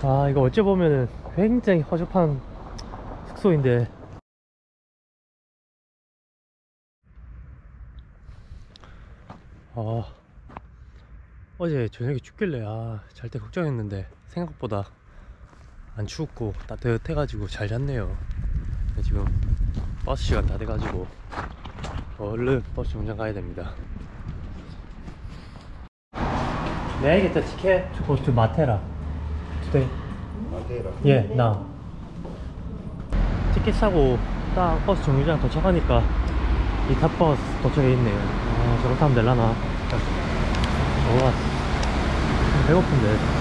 아, 이거 어찌 보면은 굉장히 허접한 숙소인데, 어제 저녁에 춥길래 잘 때 걱정했는데 생각보다 안 춥고 따뜻해가지고 잘 잤네요. 지금 버스 시간 다 돼가지고 얼른 버스 정류장 가야 됩니다. May I get the ticket to go to Matera today? Matera? Yeah, now. 티켓 사고 딱 버스 정류장 도착하니까 이 탑버스 도착해 있네요. 저거 타면 될라나? 배고픈데.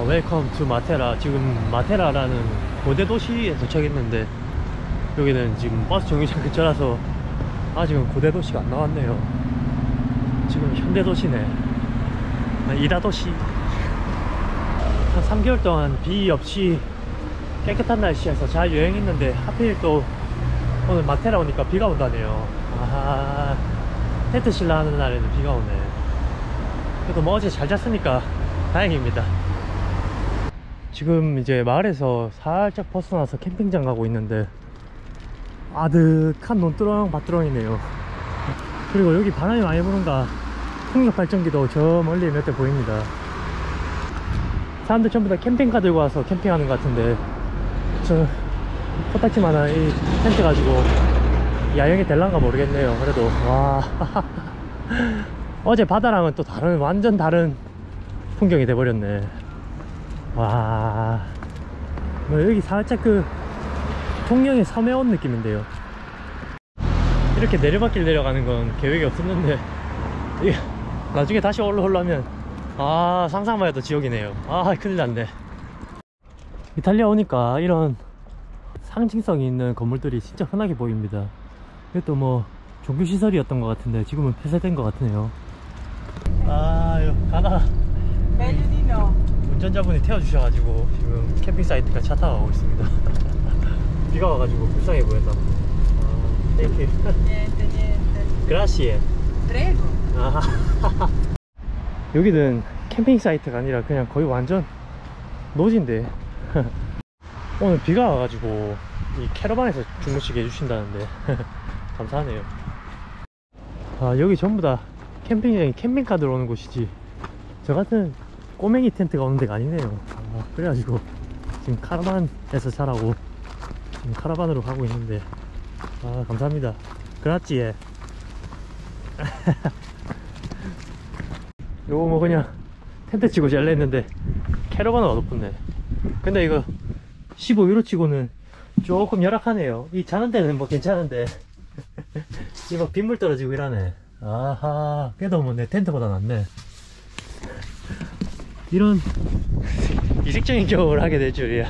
웰컴 투 마테라. 지금 마테라라는 고대 도시에 도착했는데 여기는 지금 버스 정류장 근처라서 지금 고대 도시가 안 나왔네요. 지금 현대 도시네. 이다 도시. 한 3개월 동안 비 없이 깨끗한 날씨에서 잘 여행했는데 하필 또 오늘 마테라 오니까 비가 온다네요. 텐트 칠라 하는 날에는 비가 오네. 그래도 뭐 어제 잘 잤으니까 다행입니다. 지금 이제 마을에서 살짝 벗어나서 캠핑장 가고 있는데 아득한 논두렁 밭두렁이네요. 그리고 여기 바람이 많이 부는가 풍력 발전기도 저 멀리 몇 대 보입니다. 사람들 전부 다 캠핑카 들고 와서 캠핑하는 것 같은데 저 코딱지만한 이 텐트 가지고 야영이 될란가 모르겠네요. 그래도 와 어제 바다랑은 또 다른 완전 다른 풍경이 돼버렸네. 와 여기 살짝 그 통영의 섬에 온 느낌인데요. 이렇게 내리막길 내려가는 건 계획이 없었는데 나중에 다시 올라오려면 상상만 해도 지옥이네요. 큰일 났네. 이탈리아 오니까 이런 상징성이 있는 건물들이 진짜 흔하게 보입니다. 이것도 뭐 종교시설이었던 것 같은데 지금은 폐쇄된 것 같으네요. 가나 운전자분이 태워주셔가지고 지금 캠핑 사이트가 차 타고 가고 있습니다. 비가 와가지고 불쌍해 보였나. 땡큐. 그라시에. Prego. 여기는 캠핑 사이트가 아니라 그냥 거의 완전 노지인데 오늘 비가 와가지고 이 캐러반에서 주무시게 해주신다는데 감사하네요. 여기 전부 다 캠핑장이 캠핑카들 오는 곳이지 저 같은 꼬맹이 텐트가 오는 데가 아니네요. 그래가지고 지금 카라반에서 자라고 지금 카라반으로 가고 있는데 감사합니다. 그라찌에. 요거 뭐 그냥 텐트 치고 잘래 했는데 캐러반은 얻어붙네. 근데 이거 15유로 치고는 조금 열악하네요. 이 자는 데는 뭐 괜찮은데 이 막 빗물 떨어지고 이러네. 그래도 뭐 내 텐트보다 낫네. 이런 이색적인 경험을 하게 될 줄이야.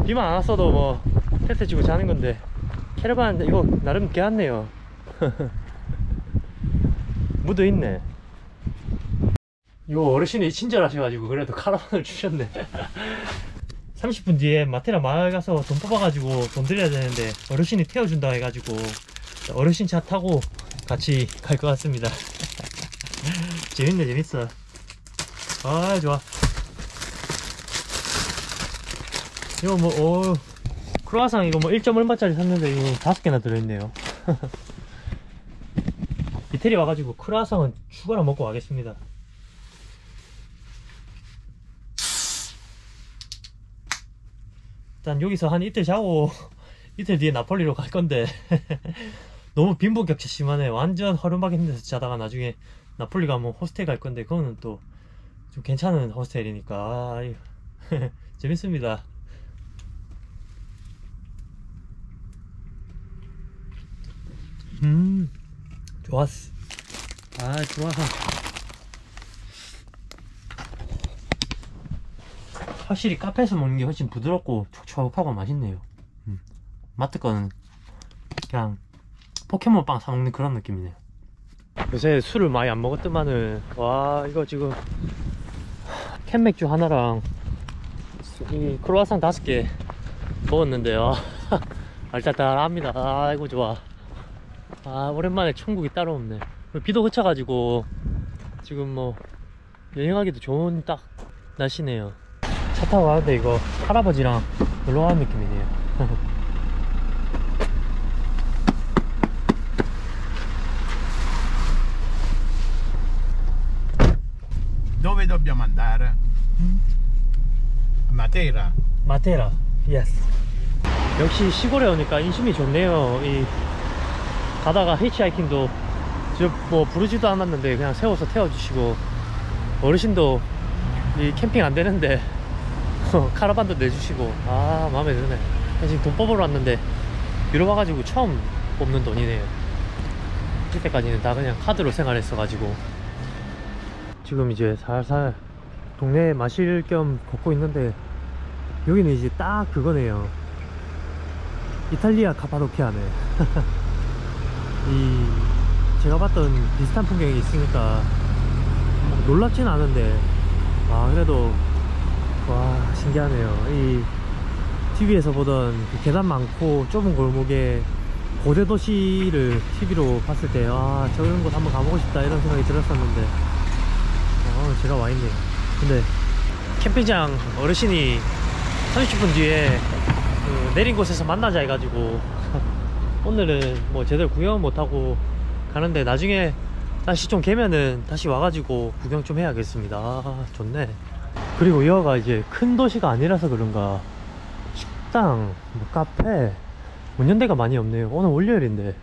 비만 안 왔어도 뭐 텐트 치고 자는 건데 캐러반 이거 나름 개왔네요. 묻어있네. 이거 어르신이 친절하셔가지고 그래도 카라반을 주셨네. 30분 뒤에 마테라 마을 가서 돈 뽑아가지고 돈 드려야 되는데 어르신이 태워준다 해가지고 어르신 차 타고 같이 갈 것 같습니다. 재밌네 재밌어. 좋아. 이거 뭐 크루아상 이거 뭐 1점 얼마짜리 샀는데 이거 5개나 들어있네요. 이태리 와가지고 크루아상은 추가로 먹고 가겠습니다. 일단 여기서 한 이틀 자고 이틀 뒤에 나폴리로 갈 건데 너무 빈부격차 심하네. 완전 허름하게 힘들어서 자다가 나중에 나폴리 가면 호스텔 갈 건데 그거는 또 좀 괜찮은 호스텔이니까 재밌습니다. 좋았어. 좋아. 확실히 카페에서 먹는 게 훨씬 부드럽고 촉촉하고 맛있네요. 마트 거는 그냥 포켓몬빵 사 먹는 그런 느낌이네요. 요새 술을 많이 안 먹었더만은 이거 지금 캔맥주 하나랑 이 크로와상 5개 먹었는데요. 알짜딸합니다. 아이고 좋아. 아 오랜만에 천국이 따로 없네. 비도 그쳐가지고 지금 뭐 여행하기도 좋은 딱 날씨네요. 차 타고 가는데 이거 할아버지랑 놀러가는 느낌이네요. Dove dobbiamo andare? Matera. 마테라. 예스. 역시 시골에 오니까 인심이 좋네요. 이 가다가 히치하이킹도 저 뭐 부르지도 않았는데 그냥 세워서 태워주시고, 어르신도 이 캠핑 안 되는데 카라반도 내주시고, 아 마음에 드네. 지금 돈 뽑으러 왔는데 유럽 와가지고 처음 뽑는 돈이네요. 이때까지는 다 그냥 카드로 생활했어 가지고. 지금 이제 살살 동네에 마실 겸 걷고 있는데, 여기는 이제 딱 그거네요. 이탈리아 카파도키아네. 이 제가 봤던 비슷한 풍경이 있으니까 놀랍진 않은데, 아 그래도 와 신기하네요. 이 TV에서 보던 그 계단 많고 좁은 골목에 고대 도시를 TV로 봤을 때, 아 저런 곳 한번 가보고 싶다 이런 생각이 들었었는데, 제가 와 있네요. 근데 캠핑장 어르신이 30분 뒤에 그 내린 곳에서 만나자 해가지고 오늘은 뭐 제대로 구경 못하고 가는데, 나중에 날씨 좀 개면은 다시 와가지고 구경 좀 해야겠습니다. 아 좋네. 그리고 여기가 이제 큰 도시가 아니라서 그런가 식당, 뭐 카페 문 연대가 많이 없네요. 오늘 월요일인데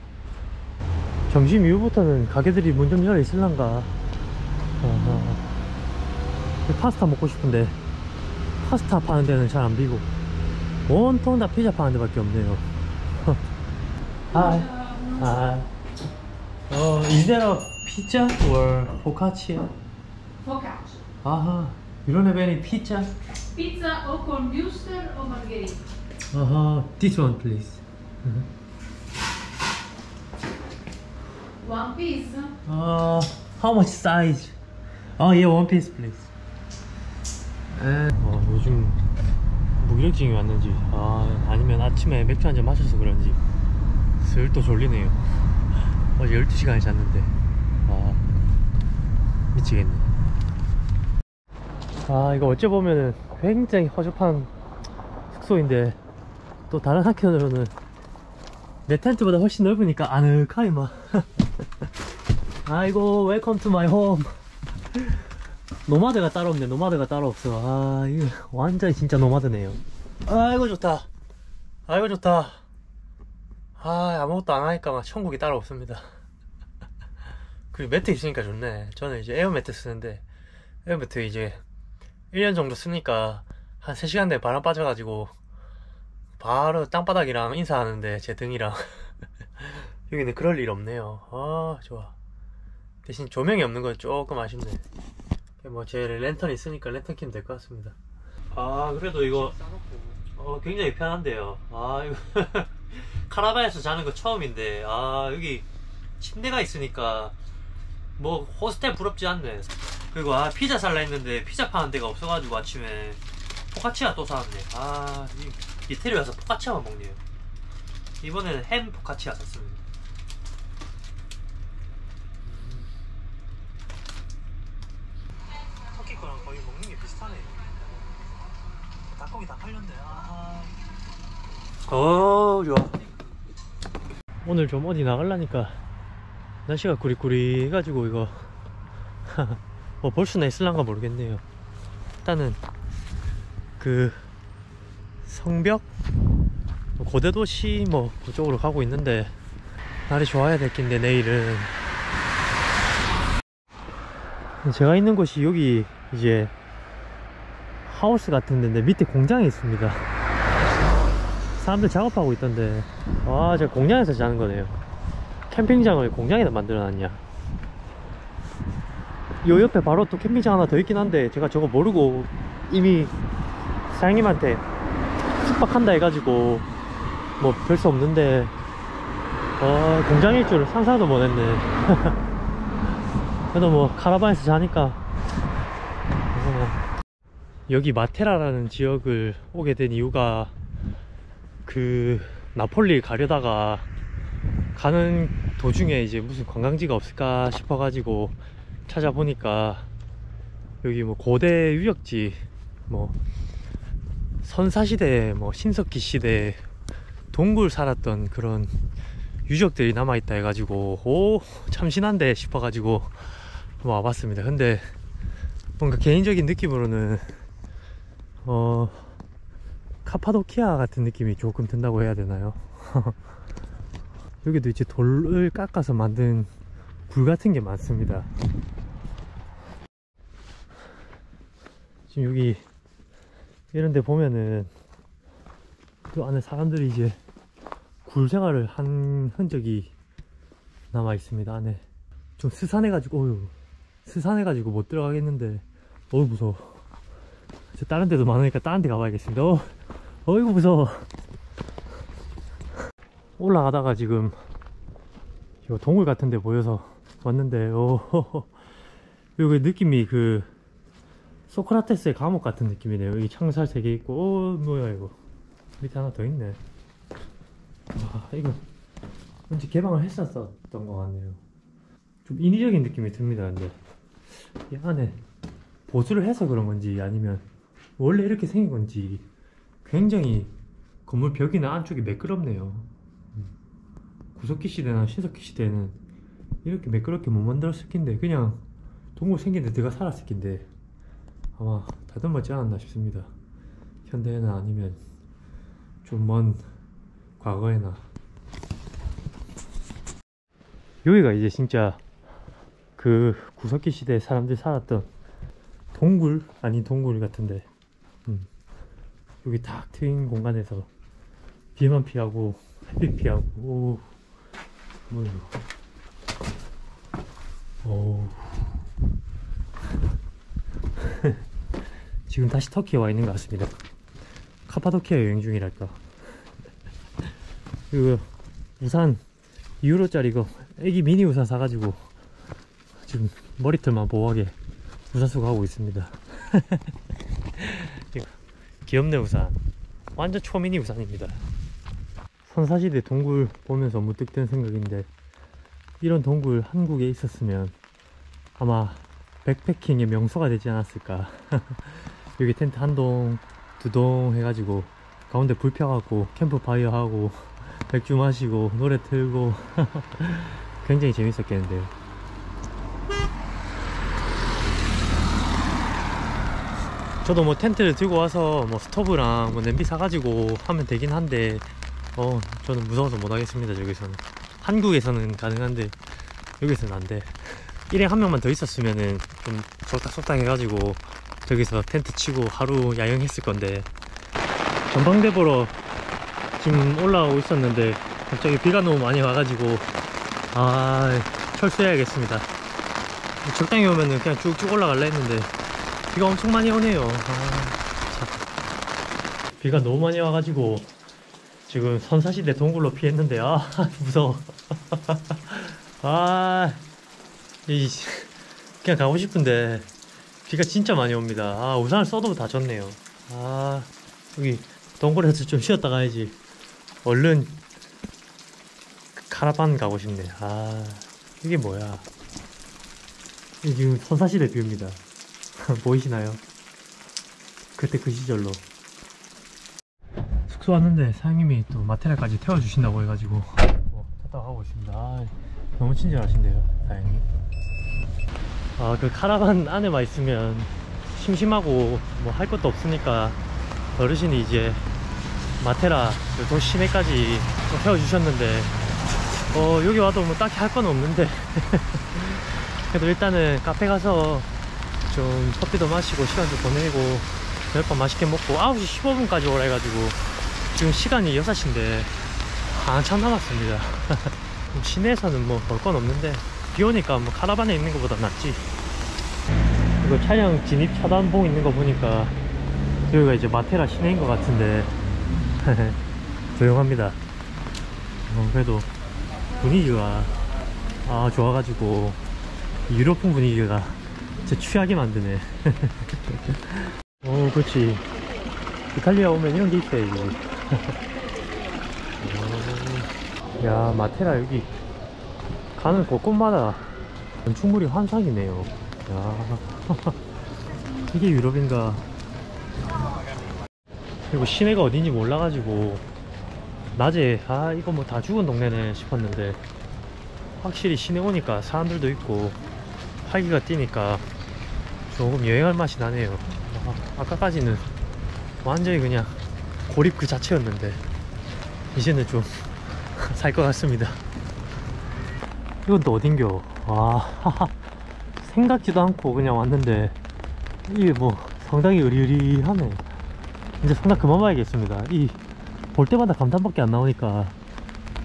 점심 이후부터는 가게들이 문 좀 열어 있을란가. 파스타 먹고 싶은데 파스타 파는 데는 잘 안 비고 온통 다 피자 파는 데밖에 없네요. Hi. Hi. Is there a pizza or focaccia? Focaccia. Aha. You don't have any pizza? Pizza o con wuster o margherita. This one please. One piece. How much size? Yeah, one piece please. 요즘 무기력증이 왔는지, 아니면 아침에 맥주 한잔 마셔서 그런지 슬 또 졸리네요. 어제 12시간을 잤는데 미치겠네. 이거 어째 보면은 굉장히 허접한 숙소인데, 또 다른 한편으로는 내 텐트보다 훨씬 넓으니까 아늑하게 막 아이고 웰컴 투 마이 홈. 노마드가 따로 없네. 노마드가 따로 없어. 이거 완전히 진짜 노마드네요. 아이고 좋다. 아이고 좋다. 아무것도 안 하니까 막 천국이 따로 없습니다. 그리고 매트 있으니까 좋네. 저는 이제 에어매트 쓰는데, 에어매트 이제 1년 정도 쓰니까 한 3시간 내에 바람 빠져가지고 바로 땅바닥이랑 인사하는데, 제 등이랑 여기는 그럴 일 없네요. 좋아. 대신 조명이 없는 건 조금 아쉽네. 뭐 제 랜턴 있으니까 랜턴 켜면 될 것 같습니다. 그래도 이거 굉장히 편한데요. 이거 카라반에서 자는 거 처음인데, 여기 침대가 있으니까 뭐 호스텔 부럽지 않네. 그리고 피자 살라 했는데 피자 파는 데가 없어가지고 아침에 포카치아 또 사왔네. 이태리 와서 포카치아만 먹네요. 이번에는 햄 포카치아 샀습니다. 터키 거랑 거의 먹는 게 비슷하네. 닭고기 다 팔렸네. 좋아. 오늘 좀 어디 나가려니까 날씨가 구리구리 해가지고 이거 뭐 볼 수나 있을란가 모르겠네요. 일단은 그 성벽 고대도시 뭐 그쪽으로 가고 있는데, 날이 좋아야 될 텐데 내일은. 제가 있는 곳이 여기 이제 하우스 같은 데인데 밑에 공장이 있습니다. 사람들 작업하고 있던데, 제가 공장에서 자는 거네요. 캠핑장을 공장에다 만들어놨냐. 요 옆에 바로 또 캠핑장 하나 더 있긴 한데, 제가 저거 모르고 이미 사장님한테 숙박한다 해가지고 뭐 별 수 없는데, 공장일 줄 상상도 못했네. 그래도 뭐 카라반에서 자니까. 여기 마테라라는 지역을 오게 된 이유가, 그 나폴리 가려다가 가는 도중에 이제 무슨 관광지가 없을까 싶어가지고 찾아보니까 여기 뭐 고대 유적지, 뭐 선사시대, 뭐 신석기 시대 동굴 살았던 그런 유적들이 남아있다 해가지고 오 참신한데 싶어가지고 와봤습니다. 근데 뭔가 개인적인 느낌으로는 카파도키아 같은 느낌이 조금 든다고 해야 되나요? 여기도 이제 돌을 깎아서 만든 굴 같은 게 많습니다. 지금 여기 이런 데 보면은 그 안에 사람들이 이제 굴 생활을 한 흔적이 남아 있습니다. 안에 좀 스산해가지고 스산해가지고 못 들어가겠는데 무서워. 저 다른 데도 많으니까 다른 데 가봐야겠습니다. 어이구 무서워. 올라가다가 지금 요 동굴 같은 데 보여서 왔는데 여기 느낌이 그 소크라테스의 감옥 같은 느낌이네요. 여기 창살 3개 있고 뭐야 이거 밑에 하나 더 있네. 이거 왠지 개방을 했었던 것 같네요. 좀 인위적인 느낌이 듭니다. 근데 이 안에 보수를 해서 그런 건지 아니면 원래 이렇게 생긴 건지 굉장히 건물 벽이나 안쪽이 매끄럽네요. 구석기 시대나 신석기 시대에는 이렇게 매끄럽게 못 만들었을 낀데 그냥 동굴 생긴데 들어가 살았을 낀데 아마 다듬었지 않았나 싶습니다. 현대에나 아니면 좀 먼 과거에나. 여기가 이제 진짜 그 구석기 시대에 사람들이 살았던 동굴 아닌 동굴 같은데 여기 딱 트인 공간에서 비만 피하고 햇빛 피하고 뭐야 지금 다시 터키에 와 있는 것 같습니다. 카파도키아 여행 중이랄까. 이거 우산 2유로짜리 이거 애기 미니 우산 사가지고 지금 머리털만 보호하게 우산 쓰고 가고 있습니다. 이거 귀엽네. 우산 완전 초미니 우산입니다. 선사시대 동굴 보면서 문득 든 생각인데 이런 동굴 한국에 있었으면 아마 백패킹의 명소가 되지 않았을까. 여기 텐트 한 동, 두 동 해가지고 가운데 불 펴갖고 캠프파이어 하고 맥주 마시고 노래 틀고 굉장히 재밌었겠는데요. 저도 뭐 텐트를 들고 와서 뭐 스토브랑 뭐 냄비 사가지고 하면 되긴 한데 저는 무서워서 못하겠습니다. 저기서는 한국에서는 가능한데 여기서는 안돼. 일행 한 명만 더 있었으면은 좀 속닥속닥 해가지고 저기서 텐트 치고 하루 야영했을 건데 전망대 보러 지금 올라오고 있었는데 갑자기 비가 너무 많이 와가지고 철수해야겠습니다. 적당히 오면은 그냥 쭉쭉 올라갈라 했는데 비가 엄청 많이 오네요. 비가 너무 많이 와가지고 지금 선사시대 동굴로 피했는데 무서워. 그냥 가고 싶은데 비가 진짜 많이 옵니다. 우산을 써도 다 젖네요. 여기 동굴에서 좀 쉬었다 가야지. 얼른 카라반 가고 싶네. 이게 뭐야. 이게 지금 선사시대 뷰입니다. 보이시나요? 그때 그 시절로. 숙소 왔는데 사장님이 또 마테라까지 태워주신다고 해가지고 탔다 가고 있습니다. 너무 친절하신데요 사장님. 그 카라반 안에만 있으면 심심하고 뭐 할 것도 없으니까 어르신이 이제 마테라 도시 시내까지 태워주셨는데 여기 와도 뭐 딱히 할 건 없는데 그래도 일단은 카페 가서 좀 커피도 마시고 시간 좀 보내고 몇 번 맛있게 먹고 9시 15분까지 오라 해가지고 지금 시간이 6시인데 한참 남았습니다. 시내에서는 뭐 볼 건 없는데 비 오니까 뭐 카라반에 있는 것보다 낫지. 이거 차량 진입 차단봉 있는 거 보니까 여기가 이제 마테라 시내인 것 같은데 조용합니다. 그래도 분위기가 좋아가지고 유럽풍 분위기가 진짜 취하게 만드네. 그렇지. 이탈리아 오면 이런 게 있어야지. 야, 마테라 여기 가는 곳곳마다 건축물이 환상이네요. 야, 이게 유럽인가. 그리고 시내가 어딘지 몰라가지고 낮에 아 이거 뭐 다 죽은 동네네 싶었는데, 확실히 시내 오니까 사람들도 있고 활기가 뛰니까 조금 여행할 맛이 나네요. 아까까지는 완전히 그냥 고립 그 자체였는데 이제는 좀 살 것 같습니다. 이건 또 어딘겨. 와, 생각지도 않고 그냥 왔는데 이게 뭐 상당히 으리으리하네. 이제 성당 그만 봐야겠습니다. 이 볼 때마다 감탄밖에 안 나오니까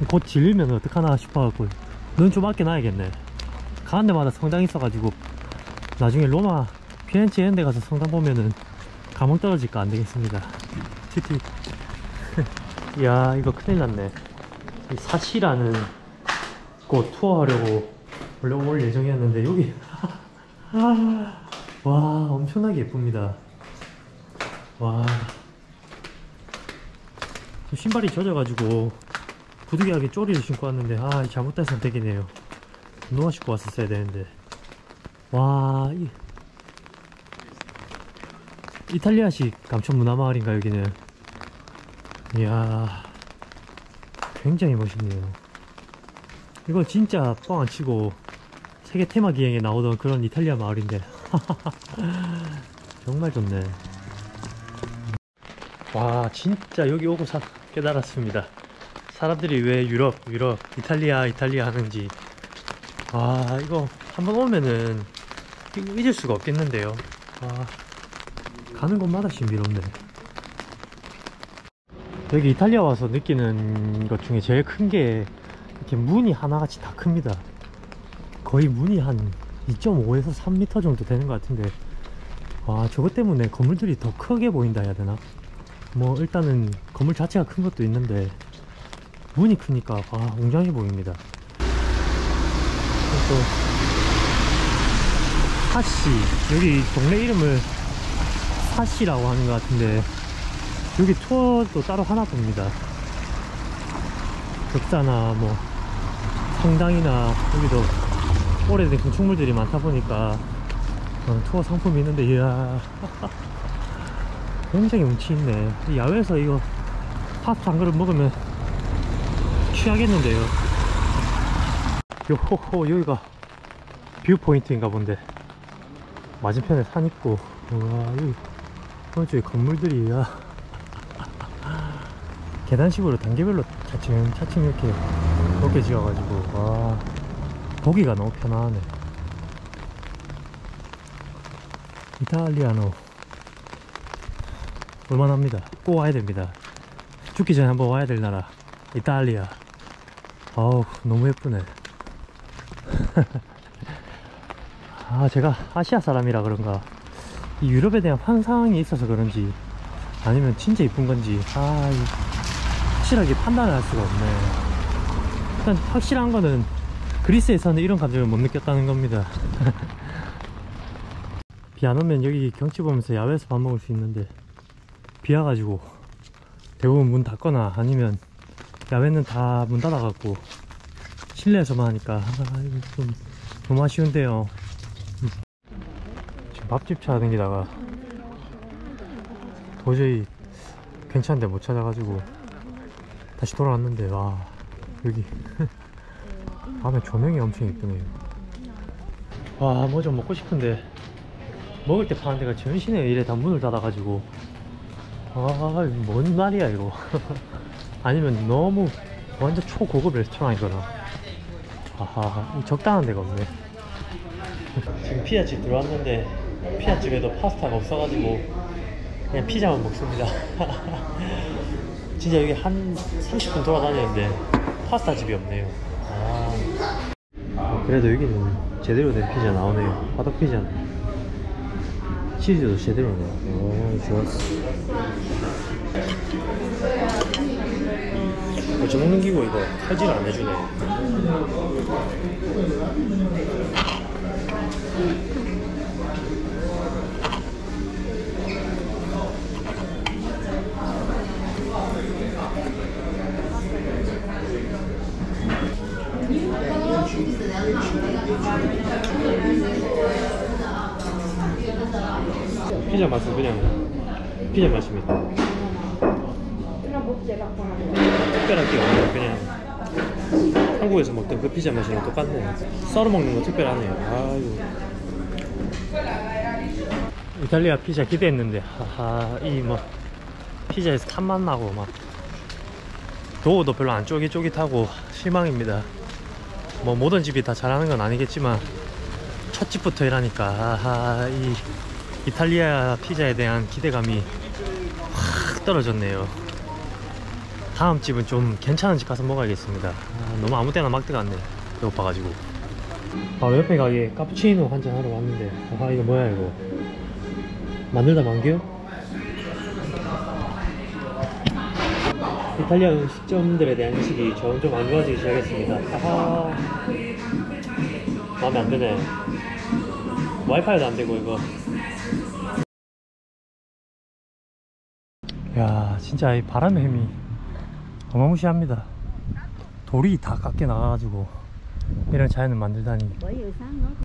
곧 질리면 어떡하나 싶어갖고 눈 좀 아껴놔야겠네. 가는 데마다 성당 있어가지고 나중에 로마, 피렌체 이런 데 가서 성당 보면은 감흥 떨어질까 안 되겠습니다. 티티. 이야, 이거 큰일 났네. 이 사시라는 곳 투어하려고 원래 올 예정이었는데 여기 와, 엄청나게 예쁩니다. 와, 신발이 젖어가지고 부득이하게 쪼리를 신고 왔는데 아, 잘못된 선택이네요. 운동화 신고 왔었어야 되는데. 와, 이탈리아식 감천 문화마을인가 여기는. 이야, 굉장히 멋있네요. 이거 진짜 뻥 안 치고 세계 테마 기행에 나오던 그런 이탈리아 마을인데 정말 좋네. 와, 진짜 여기 오고 깨달았습니다. 사람들이 왜 유럽, 이탈리아 하는지. 아, 이거 한번 오면은 잊을 수가 없겠는데요. 아, 가는 곳마다 신비롭네. 여기 이탈리아 와서 느끼는 것 중에 제일 큰 게 이렇게 문이 하나같이 다 큽니다. 거의 문이 한 2.5에서 3m 정도 되는 것 같은데, 와, 저것 때문에 건물들이 더 크게 보인다 해야 되나? 뭐 일단은 건물 자체가 큰 것도 있는데 문이 크니까 와, 웅장해 보입니다. 또 사시, 여기 동네 이름을 사시라고 하는 것 같은데 여기 투어도 따로 하나 봅니다. 역사나 뭐 성당이나 여기도 오래된 건축물들이 많다 보니까 투어 상품이 있는데, 이야 굉장히 운치 있네. 야외에서 이거 파스타 한 그릇 먹으면 취하겠는데요. 요호호, 여기가 뷰 포인트인가 본데 맞은편에 산 있고, 우와, 여기 오른쪽에 건물들이, 야 계단식으로 단계별로 차츰차츰 이렇게 높게 지어가지고, 와, 보기가 너무 편안하네. 이탈리아노 볼만합니다. 꼭 와야 됩니다. 죽기 전에 한번 와야 될 나라 이탈리아. 아우, 너무 예쁘네. 아, 제가 아시아 사람이라 그런가 이 유럽에 대한 환상이 있어서 그런지 아니면 진짜 이쁜 건지 확실하게 판단을 할 수가 없네. 일단 확실한 거는 그리스에서는 이런 감정을 못 느꼈다는 겁니다. 비 안 오면 여기 경치 보면서 야외에서 밥 먹을 수 있는데 비 와가지고 대부분 문 닫거나 아니면 야외는 다 문 닫아갖고 실내에서만 하니까 좀 너무 아쉬운데요. 지금 밥집 찾아다니다가 도저히 괜찮은데 못 찾아가지고 다시 돌아왔는데, 와, 여기 밤에 조명이 엄청 이쁘네요. 와, 뭐 좀 먹고 싶은데 먹을 때 파는 데가 전신에 이래 다 문을 닫아가지고, 뭔 말이야 이거. 아니면 너무 완전 초고급 레스토랑이거나, 적당한 데가 없네. 지금 피자집 들어왔는데 피자집에도 파스타가 없어가지고 그냥 피자만 먹습니다. 진짜 여기 한 30분 돌아다녔는데 파스타 집이 없네요. 그래도 여기는 제대로 된 피자 나오네요. 화덕 피자는 치즈도 제대로네. 오, 좋았어. 어째 먹는 기고 이거 칼질 안 해주네. 피자 맛은 그냥 피자 맛입니다. 특별한 게 없네요. 그냥 한국에서 먹던 그 피자 맛이랑 똑같네요. 썰어 먹는 거 특별하네요. 아이고. 이탈리아 피자 기대했는데 하하 이 뭐 피자에서 탄맛 나고 막 도우도 별로 안 쫄깃쫄깃하고 실망입니다. 뭐 모든 집이 다 잘하는 건 아니겠지만 첫 집부터 이라니까 아하 이 이탈리아 피자에 대한 기대감이 확 떨어졌네요. 다음 집은 좀 괜찮은 집 가서 먹어야겠습니다. 너무 아무 때나 막 들어갔네. 배고파가지고. 바로 옆에 가게에 카푸치노 한잔 하러 왔는데 아 이거 뭐야 이거 만들다 만겨? 이탈리아 음식점들에 대한 인식이 점점 안 좋아지기 시작했습니다. 아하 마음에 안 드네. 와이파이도 안 되고 이거. 야 진짜 이 바람의 힘이 어마무시합니다. 돌이 다 깎여 나가가지고 이런 자연을 만들다니.